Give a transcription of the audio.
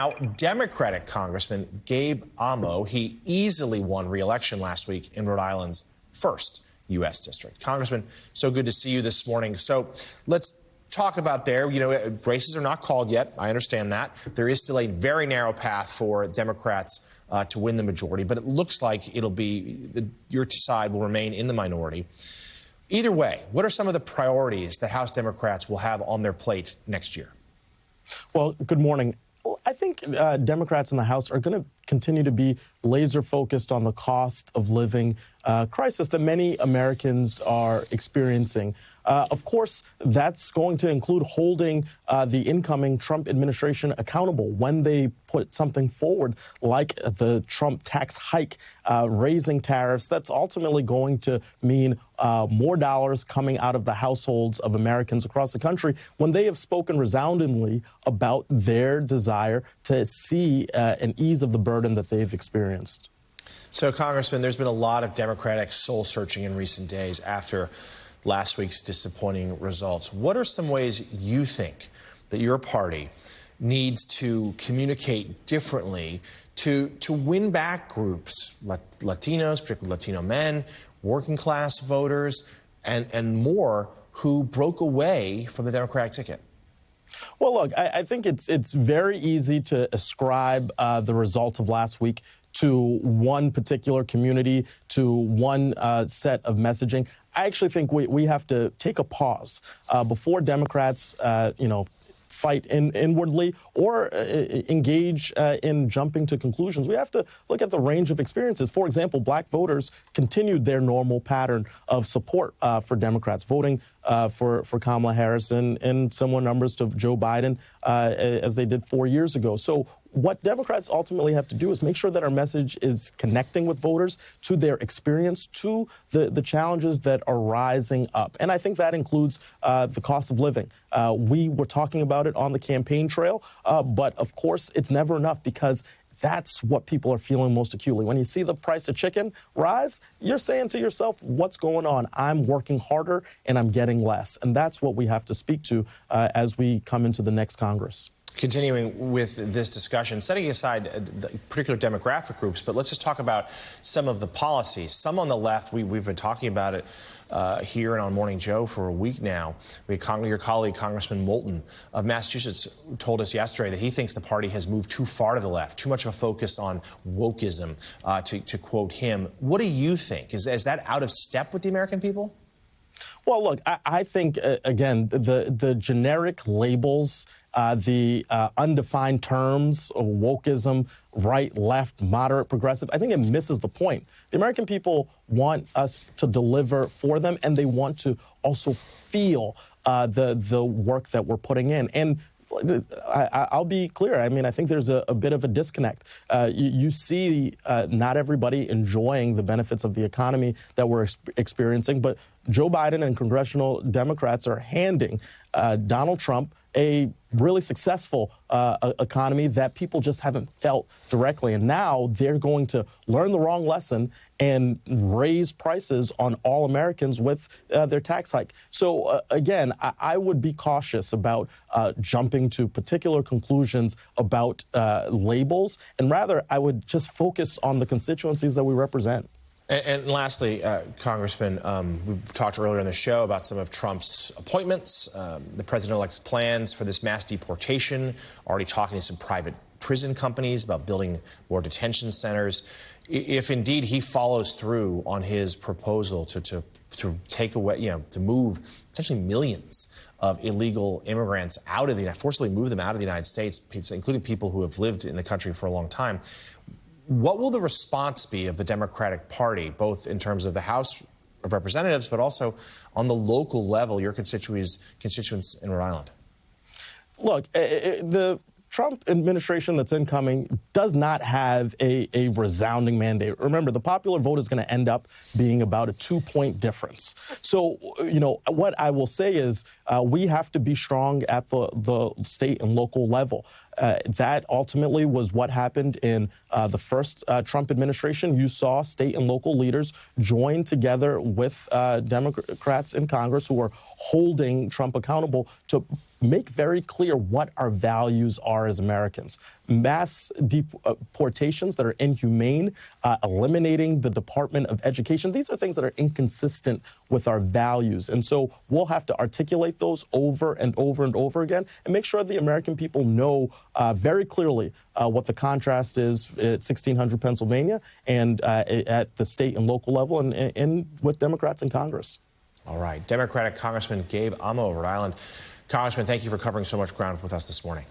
Now, Democratic Congressman Amo, he easily won re-election last week in Rhode Island's first U.S. district. Congressman, so good to see you this morning. So let's talk about there. You know, races are not called yet. I understand that. There is still a very narrow path for Democrats to win the majority, but it looks like it'll be your side will remain in the minority. Either way, what are some of the priorities that House Democrats will have on their plate next year? Well, good morning. I think Democrats in the House are going to continue to be laser focused on the cost of living crisis that many Americans are experiencing. Of course, that's going to include holding the incoming Trump administration accountable when they put something forward like the Trump tax hike, raising tariffs. That's ultimately going to mean more dollars coming out of the households of Americans across the country when they have spoken resoundingly about their desire to see an ease of the burden that they've experienced. So, Congressman, there's been a lot of Democratic soul searching in recent days after last week's disappointing results. What are some ways you think that your party needs to communicate differently to win back groups, Latinos, particularly Latino men, working class voters, and more who broke away from the Democratic ticket? Well, look, I think it's very easy to ascribe the results of last week to one particular community, to one set of messaging. I actually think we have to take a pause before Democrats, fight inwardly or engage in jumping to conclusions. We have to look at the range of experiences. For example, black voters continued their normal pattern of support for Democrats, voting for Kamala Harris in similar numbers to Joe Biden as they did 4 years ago. So what Democrats ultimately have to do is make sure that our message is connecting with voters to their experience, to the challenges that are rising up. And I think that includes the cost of living. We were talking about it on the campaign trail, but of course it's never enough because that's what people are feeling most acutely. When you see the price of chicken rise, you're saying to yourself, what's going on? I'm working harder and I'm getting less. And that's what we have to speak to as we come into the next Congress. Continuing with this discussion, setting aside particular demographic groups, but let's just talk about some of the policies. Some on the left, we've been talking about it here and on Morning Joe for a week now. Your colleague, Congressman Moulton of Massachusetts, told us yesterday that he thinks the party has moved too far to the left, too much of a focus on wokeism, to quote him. What do you think? Is that out of step with the American people? Well, look, I think, again, the generic labels, the undefined terms of wokeism, right, left, moderate, progressive, I think it misses the point. The American people want us to deliver for them, and they want to also feel the work that we're putting in. And I'll be clear. I mean, I think there's a bit of a disconnect. You see not everybody enjoying the benefits of the economy that we're experiencing, but Joe Biden and congressional Democrats are handing Donald Trump a really successful economy that people just haven't felt directly. And now they're going to learn the wrong lesson and raise prices on all Americans with their tax hike. So, again, I would be cautious about jumping to particular conclusions about labels. And rather, I would just focus on the constituencies that we represent. And lastly, Congressman, we talked earlier in the show about some of Trump's appointments, the president-elect's plans for this mass deportation, already talking to some private prison companies about building more detention centers. If indeed he follows through on his proposal to take away, to move potentially millions of illegal immigrants out of the United States, forcibly move them out of the United States, including people who have lived in the country for a long time, what will the response be of the Democratic Party, both in terms of the House of Representatives, but also on the local level, your constituents in Rhode Island? Look, the Trump administration that's incoming does not have a resounding mandate. Remember, the popular vote is going to end up being about a 2-point difference. So, what I will say is we have to be strong at the state and local level. That ultimately was what happened in the first Trump administration. You saw state and local leaders join together with Democrats in Congress who were holding Trump accountable to make very clear what our values are as Americans. Mass deportations that are inhumane, eliminating the Department of Education. These are things that are inconsistent with our values. And so we'll have to articulate those over and over and over again and make sure the American people know very clearly what the contrast is at 1600 Pennsylvania and at the state and local level and with Democrats in Congress. All right. Democratic Congressman Gabe Amo of Rhode Island. Congressman, thank you for covering so much ground with us this morning.